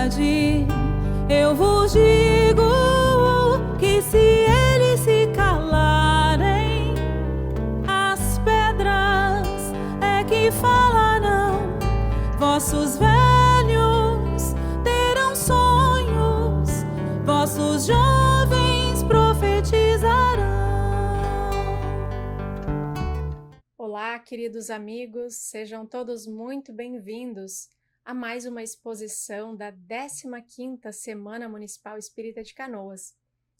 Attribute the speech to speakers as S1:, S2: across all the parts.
S1: verdade, eu vos digo que se eles se calarem, as pedras é que falarão. Vossos velhos terão sonhos, vossos jovens profetizarão.
S2: Olá, queridos amigos, sejam todos muito bem-vindos a mais uma exposição da 15ª Semana Municipal Espírita de Canoas.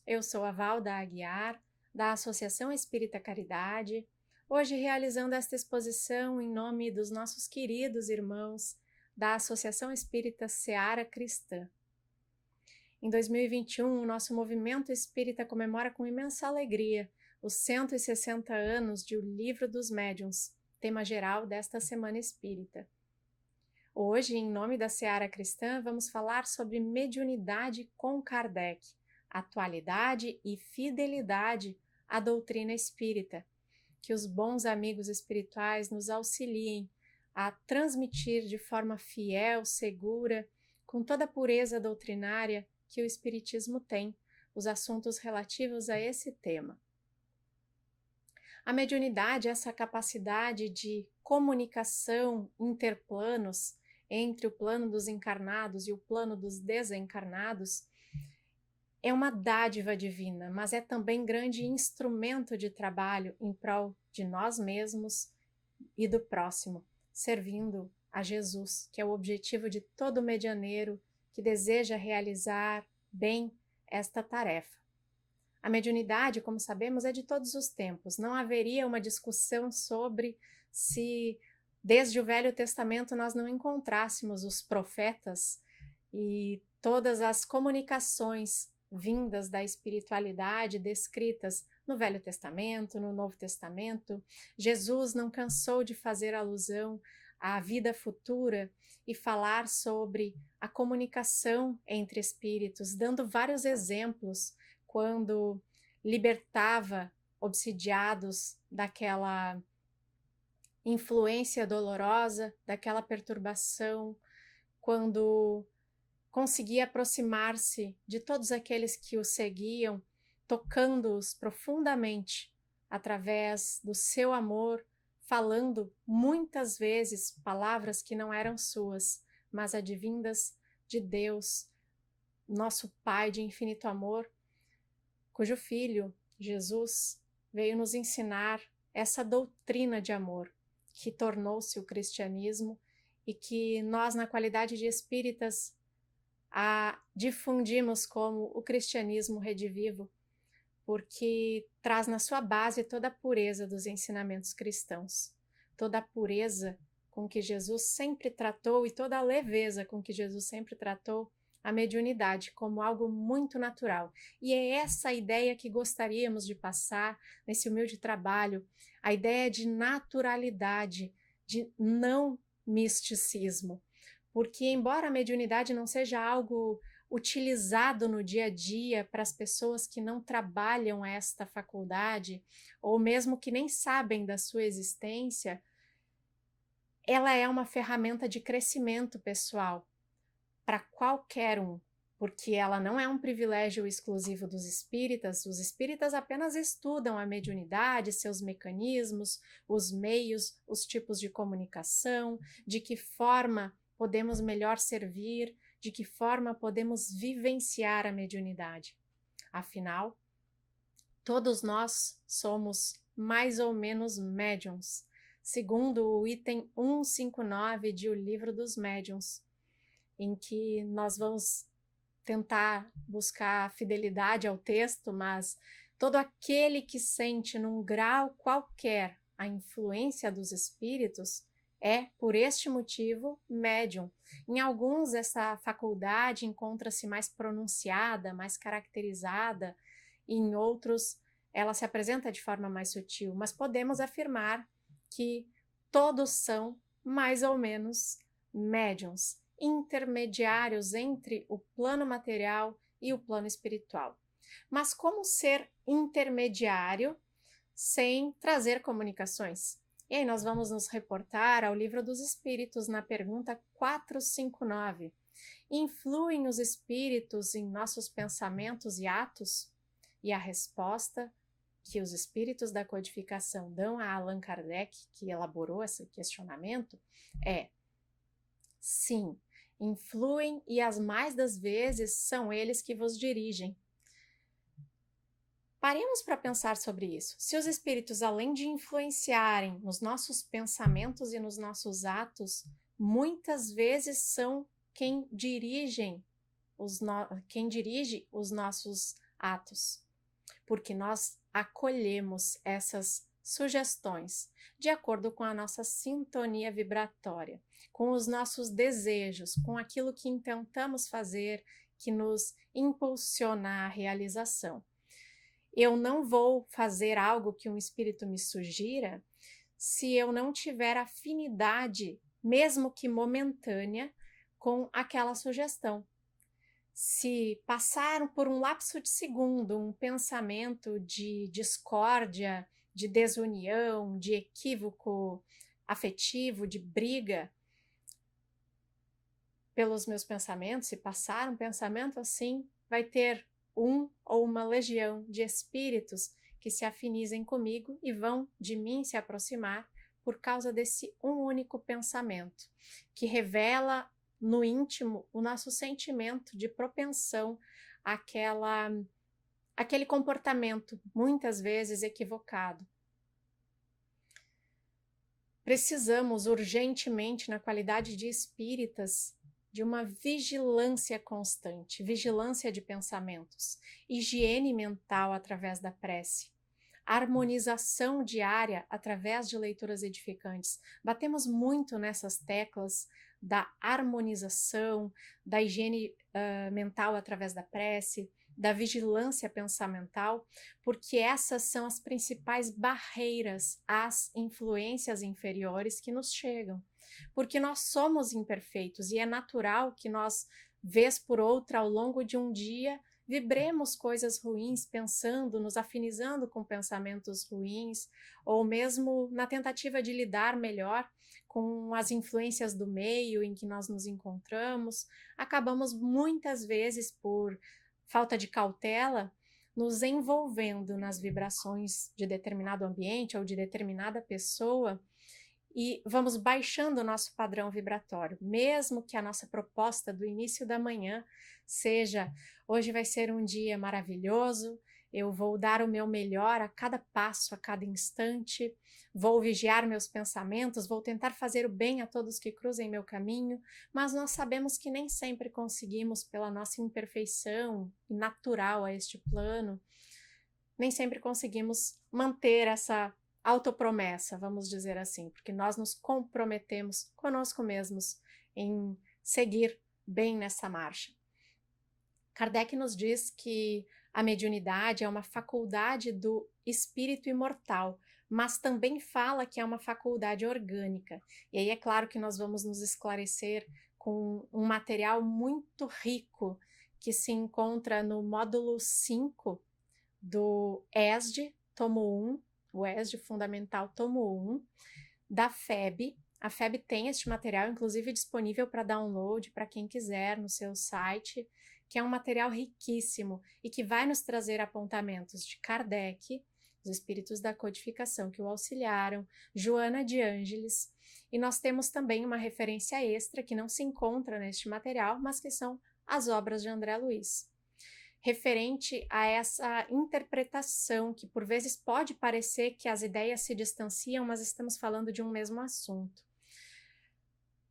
S2: Eu sou a Valda Aguiar, da Associação Espírita Caridade, hoje realizando esta exposição em nome dos nossos queridos irmãos da Associação Espírita Seara Cristã. Em 2021, o nosso movimento espírita comemora com imensa alegria os 160 anos de O Livro dos Médiuns, tema geral desta Semana Espírita. Hoje, em nome da Seara Cristã, vamos falar sobre mediunidade com Kardec, atualidade e fidelidade à doutrina espírita. Que os bons amigos espirituais nos auxiliem a transmitir de forma fiel, segura, com toda a pureza doutrinária que o Espiritismo tem, os assuntos relativos a esse tema. A mediunidade é essa capacidade de comunicação interplanos entre o plano dos encarnados e o plano dos desencarnados, é uma dádiva divina, mas é também grande instrumento de trabalho em prol de nós mesmos e do próximo, servindo a Jesus, que é o objetivo de todo medianeiro que deseja realizar bem esta tarefa. A mediunidade, como sabemos, é de todos os tempos. Não haveria uma discussão sobre se, desde o Velho Testamento, nós não encontrássemos os profetas e todas as comunicações vindas da espiritualidade descritas no Velho Testamento, no Novo Testamento. Jesus não cansou de fazer alusão à vida futura e falar sobre a comunicação entre espíritos, dando vários exemplos quando libertava obsidiados daquela influência dolorosa, daquela perturbação, quando conseguia aproximar-se de todos aqueles que o seguiam, tocando-os profundamente através do seu amor, falando muitas vezes palavras que não eram suas, mas advindas de Deus, nosso Pai de infinito amor, cujo Filho, Jesus, veio nos ensinar essa doutrina de amor, que tornou-se o cristianismo e que nós, na qualidade de espíritas, a difundimos como o cristianismo redivivo, porque traz na sua base toda a pureza dos ensinamentos cristãos, toda a pureza com que Jesus sempre tratou e toda a leveza com que Jesus sempre tratou a mediunidade como algo muito natural. E é essa a ideia que gostaríamos de passar nesse humilde trabalho, a ideia de naturalidade, de não misticismo. Porque, embora a mediunidade não seja algo utilizado no dia a dia para as pessoas que não trabalham esta faculdade, ou mesmo que nem sabem da sua existência, ela é uma ferramenta de crescimento pessoal para qualquer um, porque ela não é um privilégio exclusivo dos espíritas. Os espíritas apenas estudam a mediunidade, seus mecanismos, os meios, os tipos de comunicação, de que forma podemos melhor servir, de que forma podemos vivenciar a mediunidade. Afinal, todos nós somos mais ou menos médiuns, segundo o item 159 de O Livro dos Médiuns, em que nós vamos tentar buscar fidelidade ao texto, mas todo aquele que sente num grau qualquer a influência dos espíritos é, por este motivo, médium. Em alguns, essa faculdade encontra-se mais pronunciada, mais caracterizada, e em outros, ela se apresenta de forma mais sutil, mas podemos afirmar que todos são, mais ou menos, médiums, intermediários entre o plano material e o plano espiritual. Mas como ser intermediário sem trazer comunicações? E aí nós vamos nos reportar ao Livro dos Espíritos na pergunta 459. Influem os espíritos em nossos pensamentos e atos? E a resposta que os espíritos da codificação dão a Allan Kardec, que elaborou esse questionamento, é: sim, influem e as mais das vezes são eles que vos dirigem. Paremos para pensar sobre isso. Se os espíritos, além de influenciarem nos nossos pensamentos e nos nossos atos, muitas vezes são quem dirige os nossos atos, porque nós acolhemos essas sugestões de acordo com a nossa sintonia vibratória, com os nossos desejos, com aquilo que intentamos fazer, que nos impulsiona à realização. Eu não vou fazer algo que um espírito me sugira se eu não tiver afinidade, mesmo que momentânea, com aquela sugestão. Se passar por um lapso de segundo um pensamento de discórdia, de desunião, de equívoco afetivo, de briga pelos meus pensamentos, se passar um pensamento assim, vai ter um ou uma legião de espíritos que se afinizem comigo e vão de mim se aproximar por causa desse um único pensamento, que revela no íntimo o nosso sentimento de propensão àquele comportamento, muitas vezes equivocado. Precisamos urgentemente, na qualidade de espíritas, de uma vigilância constante, vigilância de pensamentos, higiene mental através da prece, harmonização diária através de leituras edificantes. Batemos muito nessas teclas da harmonização, da higiene mental através da prece, da vigilância pensamental, porque essas são as principais barreiras às influências inferiores que nos chegam. Porque nós somos imperfeitos e é natural que nós, vez por outra, ao longo de um dia, vibremos coisas ruins, pensando, nos afinizando com pensamentos ruins, ou mesmo na tentativa de lidar melhor com as influências do meio em que nós nos encontramos, acabamos muitas vezes, por falta de cautela, nos envolvendo nas vibrações de determinado ambiente ou de determinada pessoa, e vamos baixando o nosso padrão vibratório, mesmo que a nossa proposta do início da manhã seja: hoje vai ser um dia maravilhoso, eu vou dar o meu melhor a cada passo, a cada instante, vou vigiar meus pensamentos, vou tentar fazer o bem a todos que cruzem meu caminho, mas nós sabemos que nem sempre conseguimos, pela nossa imperfeição natural a este plano, nem sempre conseguimos manter essa autopromessa, vamos dizer assim, porque nós nos comprometemos conosco mesmos em seguir bem nessa marcha. Kardec nos diz que a mediunidade é uma faculdade do espírito imortal, mas também fala que é uma faculdade orgânica. E aí é claro que nós vamos nos esclarecer com um material muito rico que se encontra no módulo 5 do ESD, tomo 1, o ESD Fundamental tomo 1, da FEB. A FEB tem este material, inclusive, disponível para download para quem quiser no seu site, que é um material riquíssimo e que vai nos trazer apontamentos de Kardec, os espíritos da codificação que o auxiliaram, Joana de Ângeles, e nós temos também uma referência extra que não se encontra neste material, mas que são as obras de André Luiz, referente a essa interpretação que por vezes pode parecer que as ideias se distanciam, mas estamos falando de um mesmo assunto.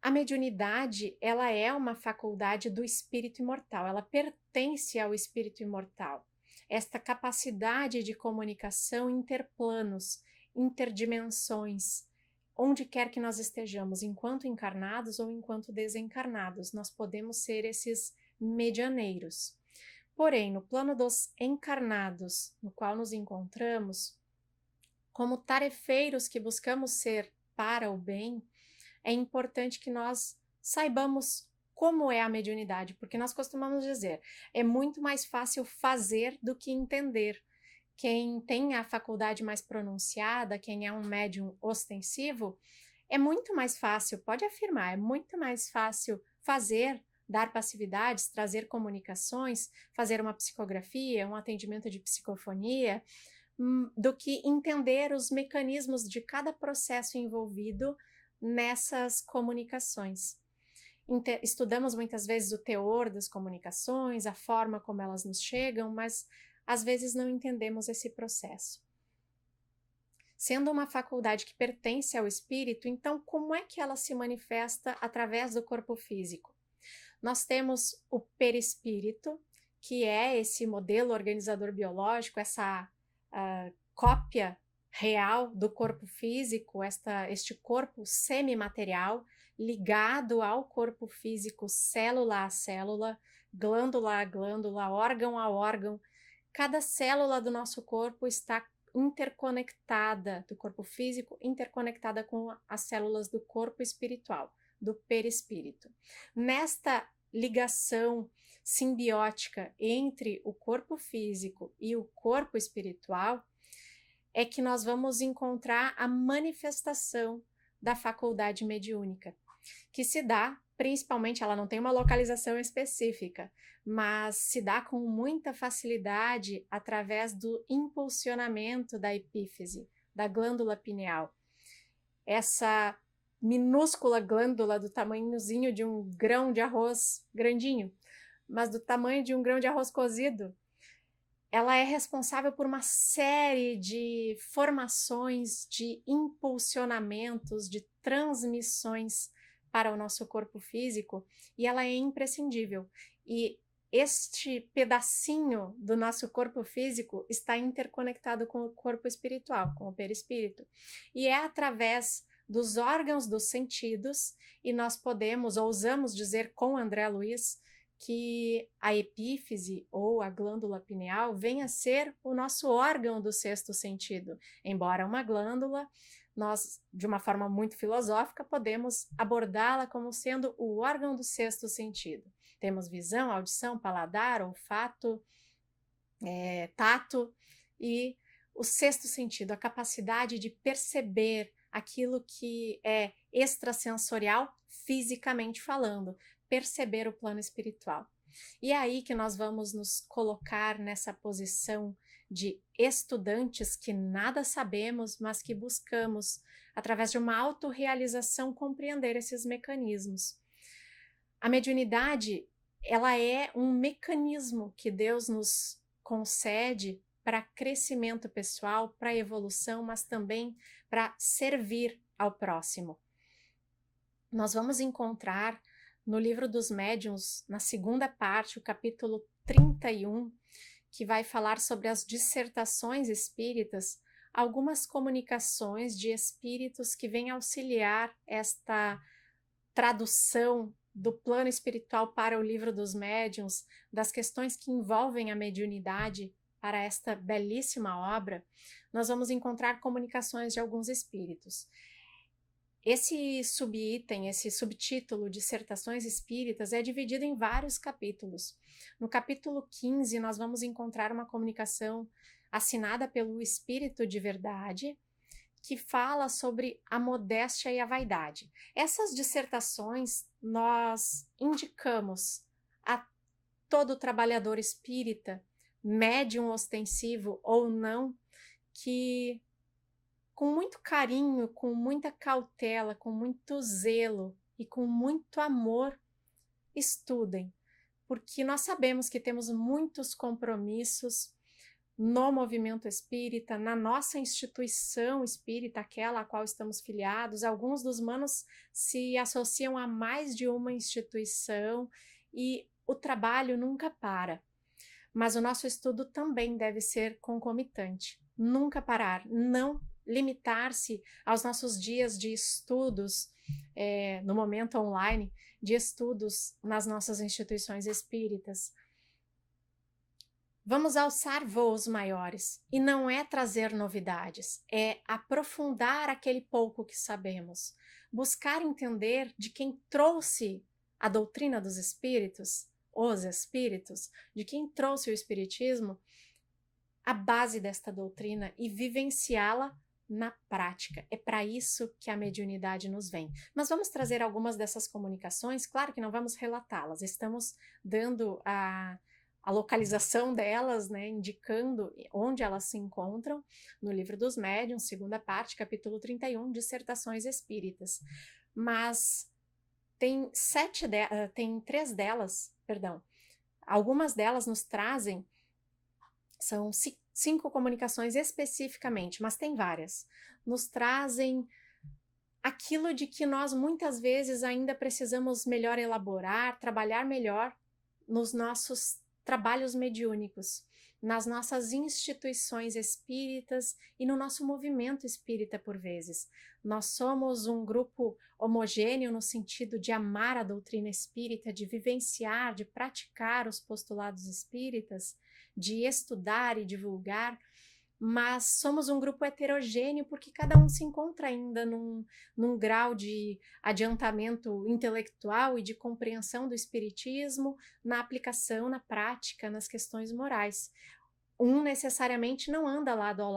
S2: A mediunidade, ela é uma faculdade do espírito imortal, ela pertence ao espírito imortal. Esta capacidade de comunicação interplanos, interdimensões, onde quer que nós estejamos, enquanto encarnados ou enquanto desencarnados, nós podemos ser esses medianeiros. Porém, no plano dos encarnados, no qual nos encontramos, como tarefeiros que buscamos ser para o bem, é importante que nós saibamos como é a mediunidade, porque nós costumamos dizer, é muito mais fácil fazer do que entender. Quem tem a faculdade mais pronunciada, quem é um médium ostensivo, é muito mais fácil, pode afirmar, é muito mais fácil fazer dar passividades, trazer comunicações, fazer uma psicografia, um atendimento de psicofonia, do que entender os mecanismos de cada processo envolvido nessas comunicações. Estudamos muitas vezes o teor das comunicações, a forma como elas nos chegam, mas às vezes não entendemos esse processo. Sendo uma faculdade que pertence ao espírito, então como é que ela se manifesta através do corpo físico? Nós temos o perispírito, que é esse modelo organizador biológico, essa cópia real do corpo físico, este corpo semimaterial ligado ao corpo físico, célula a célula, glândula a glândula, órgão a órgão. Cada célula do nosso corpo está interconectada, do corpo físico, interconectada com as células do corpo espiritual, do perispírito. Nesta ligação simbiótica entre o corpo físico e o corpo espiritual, é que nós vamos encontrar a manifestação da faculdade mediúnica, que se dá, principalmente, ela não tem uma localização específica, mas se dá com muita facilidade através do impulsionamento da epífise, da glândula pineal. Essa minúscula glândula do tamanhozinho de um grão de arroz, grandinho, mas do tamanho de um grão de arroz cozido, ela é responsável por uma série de formações, de impulsionamentos, de transmissões para o nosso corpo físico, e ela é imprescindível. E este pedacinho do nosso corpo físico está interconectado com o corpo espiritual, com o perispírito. E é através dos órgãos dos sentidos, e nós podemos, ousamos dizer com André Luiz, que a epífise ou a glândula pineal venha a ser o nosso órgão do sexto sentido. Embora uma glândula, nós, de uma forma muito filosófica, podemos abordá-la como sendo o órgão do sexto sentido. Temos visão, audição, paladar, olfato, tato e o sexto sentido, a capacidade de perceber aquilo que é extrasensorial, fisicamente falando, perceber o plano espiritual. E é aí que nós vamos nos colocar nessa posição de estudantes que nada sabemos, mas que buscamos, através de uma autorrealização, compreender esses mecanismos. A mediunidade, ela é um mecanismo que Deus nos concede para crescimento pessoal, para evolução, mas também para servir ao próximo. Nós vamos encontrar no Livro dos Médiuns, na segunda parte, o capítulo 31, que vai falar sobre as dissertações espíritas, algumas comunicações de espíritos que vêm auxiliar esta tradução do plano espiritual para o Livro dos Médiuns, das questões que envolvem a mediunidade para esta belíssima obra. Nós vamos encontrar comunicações de alguns espíritos. Esse subitem, esse subtítulo, Dissertações Espíritas, é dividido em vários capítulos. No capítulo 15, nós vamos encontrar uma comunicação assinada pelo Espírito de Verdade, que fala sobre a modéstia e a vaidade. Essas dissertações nós indicamos a todo trabalhador espírita, médium ostensivo ou não, que com muito carinho, com muita cautela, com muito zelo e com muito amor, estudem, porque nós sabemos que temos muitos compromissos no movimento espírita, na nossa instituição espírita, aquela a qual estamos filiados. Alguns dos manos se associam a mais de uma instituição e o trabalho nunca para. Mas o nosso estudo também deve ser concomitante, nunca parar, não limitar-se aos nossos dias de estudos, no momento online, de estudos nas nossas instituições espíritas. Vamos alçar voos maiores, e não é trazer novidades, é aprofundar aquele pouco que sabemos, buscar entender de quem trouxe a doutrina dos espíritos, os espíritos, de quem trouxe o espiritismo, a base desta doutrina e vivenciá-la na prática. É para isso que a mediunidade nos vem. Nós vamos trazer algumas dessas comunicações, claro que não vamos relatá-las, estamos dando a localização delas, né, indicando onde elas se encontram no Livro dos Médiuns, segunda parte, capítulo 31, Dissertações Espíritas. Mas tem três delas, algumas delas nos trazem, são 5 comunicações especificamente, mas tem várias, nos trazem aquilo de que nós muitas vezes ainda precisamos melhor elaborar, trabalhar melhor nos nossos trabalhos mediúnicos, nas nossas instituições espíritas e no nosso movimento espírita por vezes. Nós somos um grupo homogêneo no sentido de amar a doutrina espírita, de vivenciar, de praticar os postulados espíritas, de estudar e divulgar, mas somos um grupo heterogêneo porque cada um se encontra ainda num grau de adiantamento intelectual e de compreensão do espiritismo na aplicação, na prática, nas questões morais. Um necessariamente não anda lado a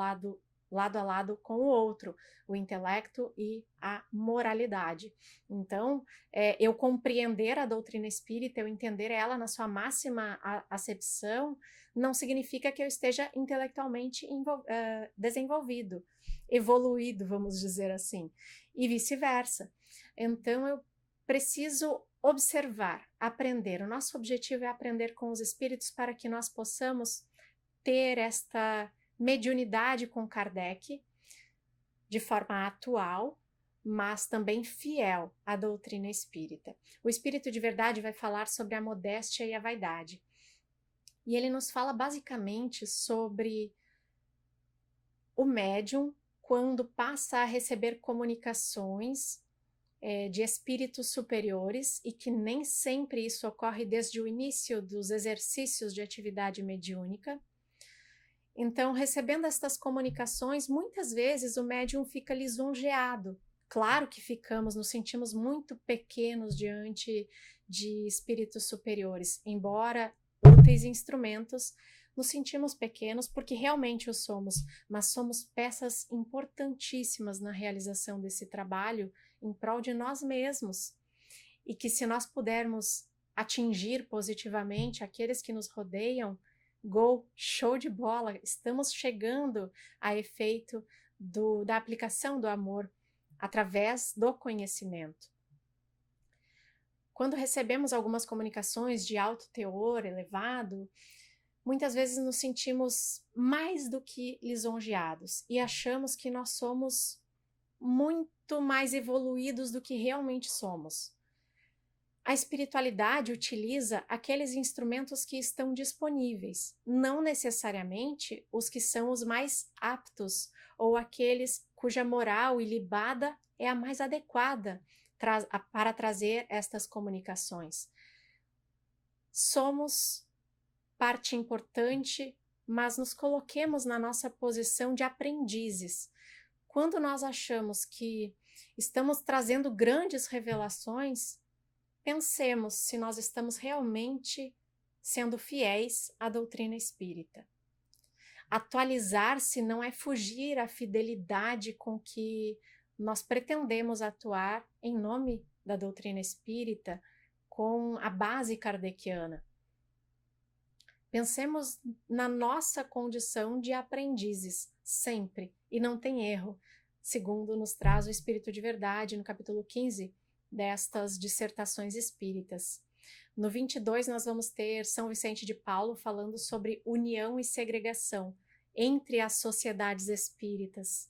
S2: lado com o outro, o intelecto e a moralidade. Então, eu compreender a doutrina espírita, eu entender ela na sua máxima acepção, não significa que eu esteja intelectualmente desenvolvido, evoluído, vamos dizer assim, e vice-versa. Então, eu preciso observar, aprender. O nosso objetivo é aprender com os espíritos para que nós possamos ter esta mediunidade com Kardec de forma atual, mas também fiel à doutrina espírita. O espírito de verdade vai falar sobre a modéstia e a vaidade. E ele nos fala basicamente sobre o médium quando passa a receber comunicações de espíritos superiores, e que nem sempre isso ocorre desde o início dos exercícios de atividade mediúnica. Então, recebendo estas comunicações, muitas vezes o médium fica lisonjeado. Claro que ficamos, nos sentimos muito pequenos diante de espíritos superiores, embora úteis instrumentos, nos sentimos pequenos porque realmente o somos, mas somos peças importantíssimas na realização desse trabalho em prol de nós mesmos. E que se nós pudermos atingir positivamente aqueles que nos rodeiam, show de bola, estamos chegando a efeito da aplicação do amor através do conhecimento. Quando recebemos algumas comunicações de alto teor elevado, muitas vezes nos sentimos mais do que lisonjeados e achamos que nós somos muito mais evoluídos do que realmente somos. A espiritualidade utiliza aqueles instrumentos que estão disponíveis, não necessariamente os que são os mais aptos ou aqueles cuja moral ilibada é a mais adequada para trazer estas comunicações. Somos parte importante, mas nos coloquemos na nossa posição de aprendizes. Quando nós achamos que estamos trazendo grandes revelações, pensemos se nós estamos realmente sendo fiéis à doutrina espírita. Atualizar-se não é fugir à fidelidade com que nós pretendemos atuar em nome da doutrina espírita com a base kardeciana. Pensemos na nossa condição de aprendizes, sempre, e não tem erro, segundo nos traz o Espírito de Verdade no capítulo 15 destas dissertações espíritas. No 22 nós vamos ter São Vicente de Paulo falando sobre união e segregação entre as sociedades espíritas.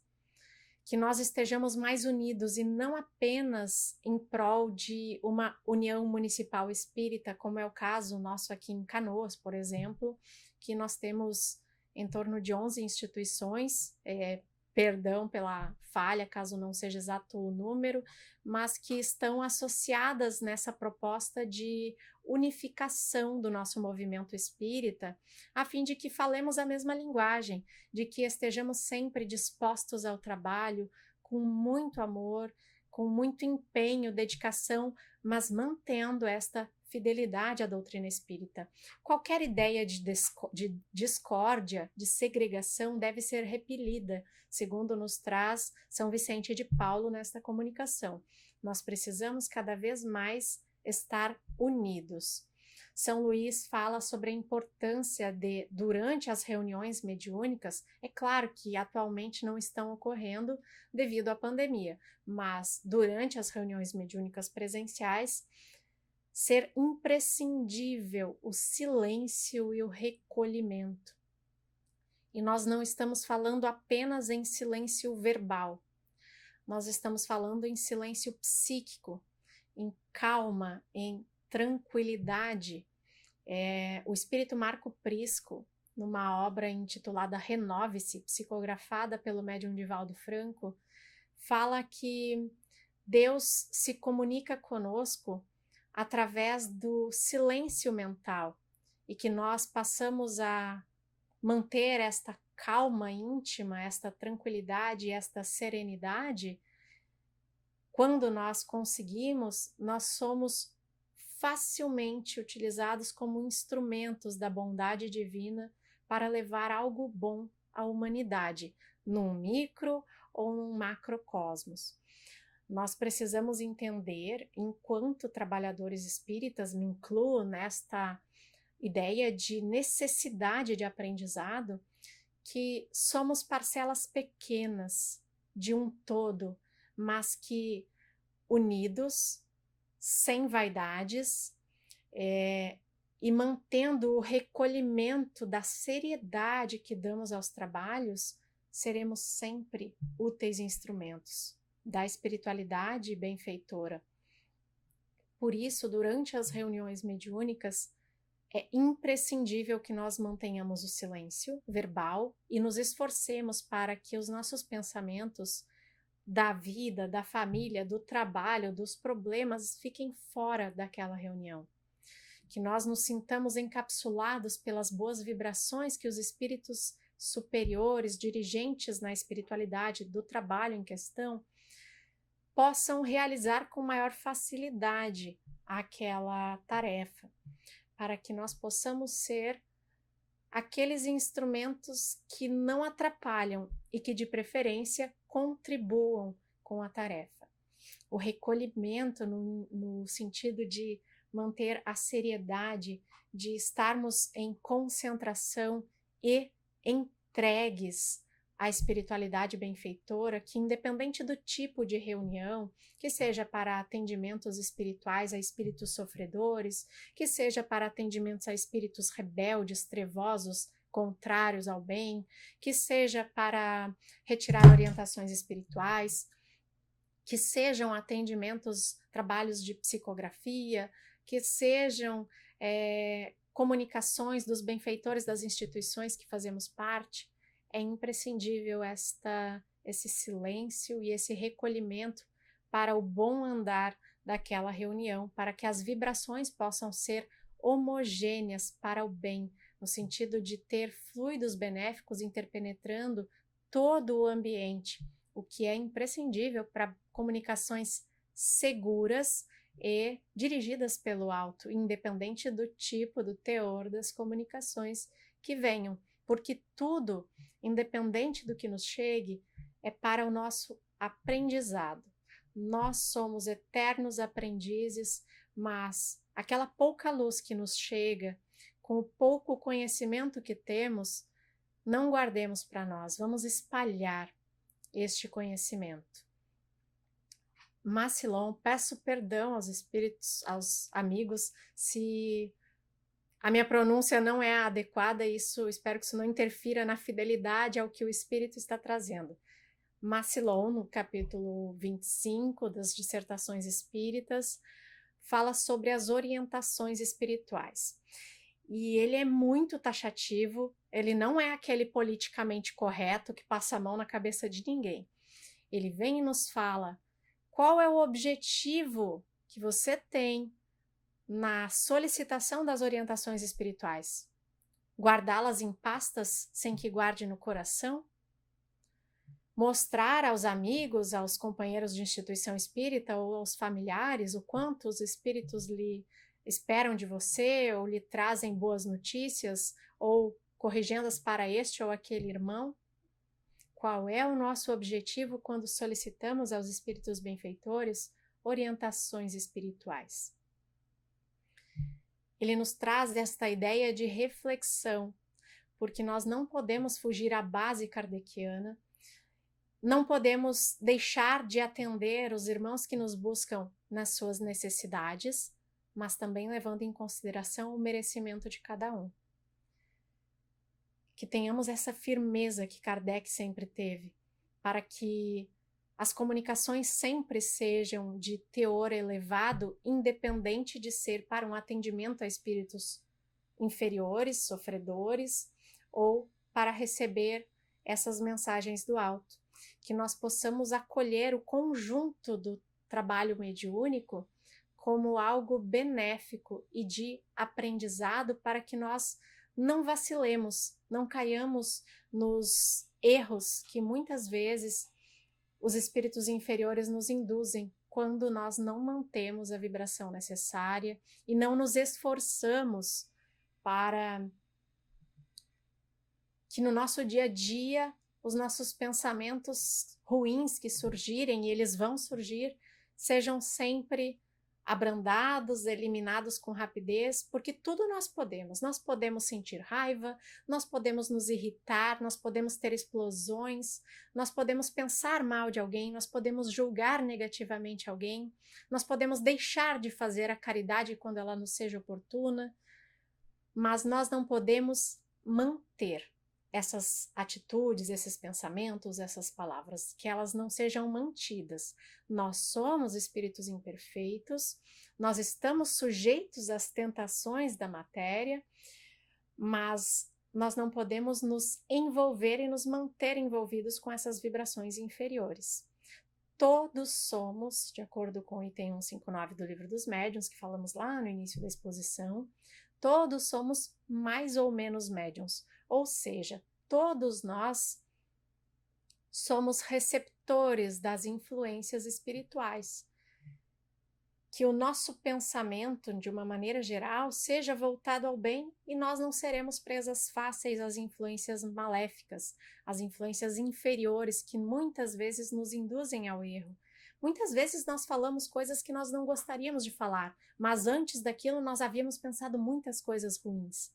S2: Que nós estejamos mais unidos e não apenas em prol de uma união municipal espírita, como é o caso nosso aqui em Canoas, por exemplo, que nós temos em torno de 11 instituições, perdão pela falha, caso não seja exato o número, mas que estão associadas nessa proposta de unificação do nosso movimento espírita, a fim de que falemos a mesma linguagem, de que estejamos sempre dispostos ao trabalho, com muito amor, com muito empenho, dedicação, mas mantendo esta fidelidade à doutrina espírita. Qualquer ideia de discórdia, de segregação, deve ser repelida, segundo nos traz São Vicente de Paulo nesta comunicação. Nós precisamos cada vez mais estar unidos. São Luís fala sobre a importância de, durante as reuniões mediúnicas, é claro que atualmente não estão ocorrendo devido à pandemia, mas durante as reuniões mediúnicas presenciais, ser imprescindível o silêncio e o recolhimento. E nós não estamos falando apenas em silêncio verbal, nós estamos falando em silêncio psíquico, em calma, em tranquilidade. O espírito Marco Prisco, numa obra intitulada Renove-se, psicografada pelo médium Divaldo Franco, fala que Deus se comunica conosco através do silêncio mental e que nós passamos a manter esta calma íntima, esta tranquilidade, esta serenidade. Quando nós conseguimos, nós somos facilmente utilizados como instrumentos da bondade divina para levar algo bom à humanidade, num micro ou num macrocosmos. Nós precisamos entender, enquanto trabalhadores espíritas, me incluo nesta ideia de necessidade de aprendizado, que somos parcelas pequenas de um todo, mas que unidos, sem vaidades, e mantendo o recolhimento da seriedade que damos aos trabalhos, seremos sempre úteis instrumentos da espiritualidade benfeitora. Por isso, durante as reuniões mediúnicas, é imprescindível que nós mantenhamos o silêncio verbal e nos esforcemos para que os nossos pensamentos da vida, da família, do trabalho, dos problemas fiquem fora daquela reunião. Que nós nos sintamos encapsulados pelas boas vibrações que os espíritos superiores, dirigentes na espiritualidade do trabalho em questão, possam realizar com maior facilidade aquela tarefa, para que nós possamos ser aqueles instrumentos que não atrapalham e que, de preferência, contribuam com a tarefa. O recolhimento no sentido de manter a seriedade, de estarmos em concentração e entregues à espiritualidade benfeitora, que independente do tipo de reunião, que seja para atendimentos espirituais a espíritos sofredores, que seja para atendimentos a espíritos rebeldes, trevosos, contrários ao bem, que seja para retirar orientações espirituais, que sejam atendimentos, trabalhos de psicografia, que sejam comunicações dos benfeitores das instituições que fazemos parte, é imprescindível esse silêncio e esse recolhimento para o bom andar daquela reunião, para que as vibrações possam ser homogêneas para o bem, no sentido de ter fluidos benéficos interpenetrando todo o ambiente, o que é imprescindível para comunicações seguras e dirigidas pelo alto, independente do tipo, do teor das comunicações que venham, porque tudo, independente do que nos chegue, é para o nosso aprendizado. Nós somos eternos aprendizes, mas aquela pouca luz que nos chega, com o pouco conhecimento que temos, não guardemos para nós, vamos espalhar este conhecimento. Macilon, peço perdão aos espíritos, aos amigos, se a minha pronúncia não é adequada, espero que isso não interfira na fidelidade ao que o espírito está trazendo. Macilon, no capítulo 25 das Dissertações Espíritas, fala sobre as orientações espirituais. E ele é muito taxativo, ele não é aquele politicamente correto que passa a mão na cabeça de ninguém. Ele vem e nos fala qual é o objetivo que você tem na solicitação das orientações espirituais. Guardá-las em pastas sem que guarde no coração? Mostrar aos amigos, aos companheiros de instituição espírita ou aos familiares o quanto os espíritos lhe esperam de você, ou lhe trazem boas notícias, ou corrigendas para este ou aquele irmão? Qual é o nosso objetivo quando solicitamos aos espíritos benfeitores orientações espirituais? Ele nos traz esta ideia de reflexão, porque nós não podemos fugir à base kardeciana, não podemos deixar de atender os irmãos que nos buscam nas suas necessidades, mas também levando em consideração o merecimento de cada um. Que tenhamos essa firmeza que Kardec sempre teve, para que as comunicações sempre sejam de teor elevado, independente de ser para um atendimento a espíritos inferiores, sofredores, ou para receber essas mensagens do alto. Que nós possamos acolher o conjunto do trabalho mediúnico como algo benéfico e de aprendizado, para que nós não vacilemos, não caiamos nos erros que muitas vezes os espíritos inferiores nos induzem quando nós não mantemos a vibração necessária e não nos esforçamos para que no nosso dia a dia os nossos pensamentos ruins que surgirem, e eles vão surgir, sejam sempre abrandados, eliminados com rapidez, porque tudo nós podemos sentir raiva, nós podemos nos irritar, nós podemos ter explosões, nós podemos pensar mal de alguém, nós podemos julgar negativamente alguém, nós podemos deixar de fazer a caridade quando ela nos seja oportuna, mas nós não podemos manter essas atitudes, esses pensamentos, essas palavras, que elas não sejam mantidas. Nós somos espíritos imperfeitos, nós estamos sujeitos às tentações da matéria, mas nós não podemos nos envolver e nos manter envolvidos com essas vibrações inferiores. Todos somos, de acordo com o item 159 do Livro dos Médiuns, que falamos lá no início da exposição, todos somos mais ou menos médiuns. Ou seja, todos nós somos receptores das influências espirituais. Que o nosso pensamento, de uma maneira geral, seja voltado ao bem e nós não seremos presas fáceis às influências maléficas, às influências inferiores que muitas vezes nos induzem ao erro. Muitas vezes nós falamos coisas que nós não gostaríamos de falar, mas antes daquilo nós havíamos pensado muitas coisas ruins.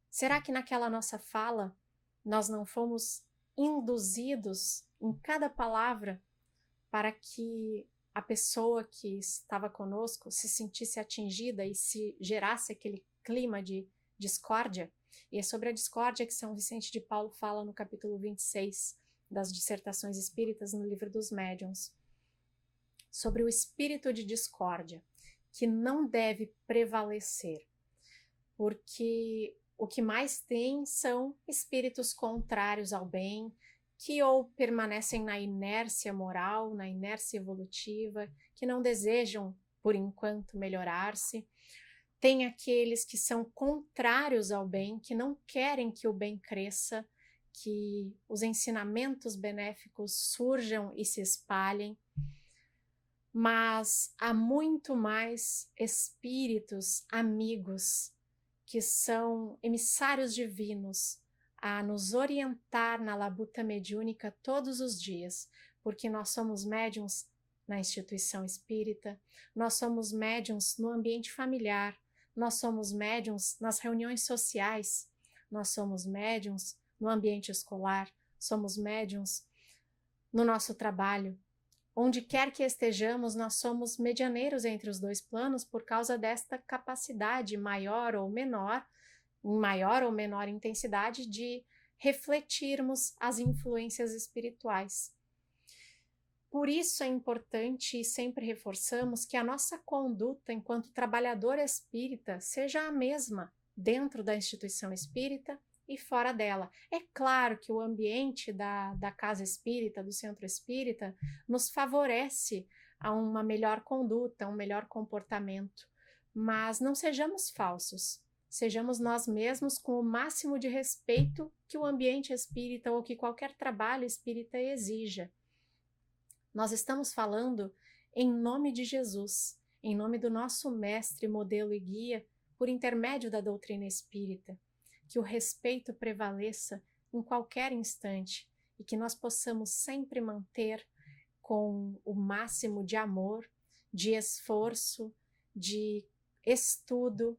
S2: Será que naquela nossa fala nós não fomos induzidos em cada palavra para que a pessoa que estava conosco se sentisse atingida e se gerasse aquele clima de discórdia? E é sobre a discórdia que São Vicente de Paulo fala no capítulo 26 das Dissertações Espíritas no Livro dos Médiuns. Sobre o espírito de discórdia, que não deve prevalecer, porque o que mais tem são espíritos contrários ao bem, que ou permanecem na inércia moral, na inércia evolutiva, que não desejam, por enquanto, melhorar-se. Tem aqueles que são contrários ao bem, que não querem que o bem cresça, que os ensinamentos benéficos surjam e se espalhem. Mas há muito mais espíritos amigos, que são emissários divinos, a nos orientar na labuta mediúnica todos os dias, porque nós somos médiuns na instituição espírita, nós somos médiuns no ambiente familiar, nós somos médiuns nas reuniões sociais, nós somos médiuns no ambiente escolar, somos médiuns no nosso trabalho. Onde quer que estejamos, nós somos medianeiros entre os dois planos por causa desta capacidade maior ou menor, em maior ou menor intensidade, de refletirmos as influências espirituais. Por isso é importante, e sempre reforçamos, que a nossa conduta enquanto trabalhador espírita seja a mesma dentro da instituição espírita e fora dela. É claro que o ambiente da casa espírita, do centro espírita, nos favorece a uma melhor conduta, um melhor comportamento, mas não sejamos falsos, sejamos nós mesmos com o máximo de respeito que o ambiente espírita ou que qualquer trabalho espírita exija. Nós estamos falando em nome de Jesus, em nome do nosso mestre, modelo e guia, por intermédio da doutrina espírita, que o respeito prevaleça em qualquer instante e que nós possamos sempre manter com o máximo de amor, de esforço, de estudo,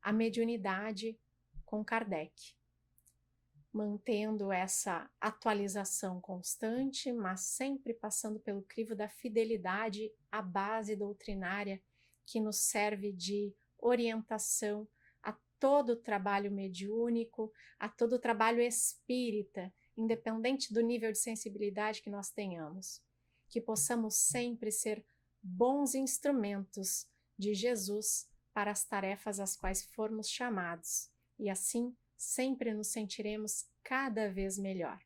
S2: a mediunidade com Kardec, mantendo essa atualização constante, mas sempre passando pelo crivo da fidelidade à base doutrinária que nos serve de orientação a todo o trabalho mediúnico, a todo o trabalho espírita, independente do nível de sensibilidade que nós tenhamos. Que possamos sempre ser bons instrumentos de Jesus para as tarefas às quais formos chamados, e assim sempre nos sentiremos cada vez melhor.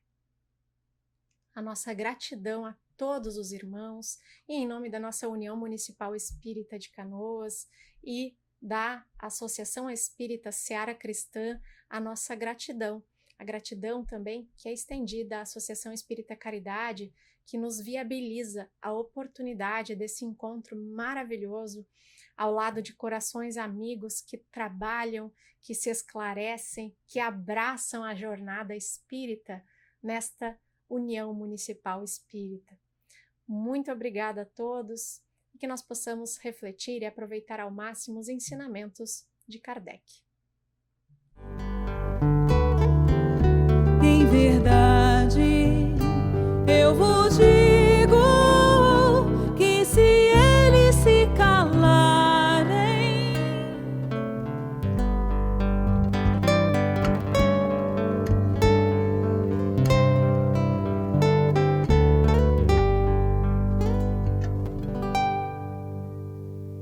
S2: A nossa gratidão a todos os irmãos, e em nome da nossa União Municipal Espírita de Canoas e da Associação Espírita Seara Cristã, a nossa gratidão. A gratidão também que é estendida à Associação Espírita Caridade, que nos viabiliza a oportunidade desse encontro maravilhoso ao lado de corações amigos que trabalham, que se esclarecem, que abraçam a jornada espírita nesta União Municipal Espírita. Muito obrigada a todos e que nós possamos refletir e aproveitar ao máximo os ensinamentos de Kardec.
S1: Em verdade.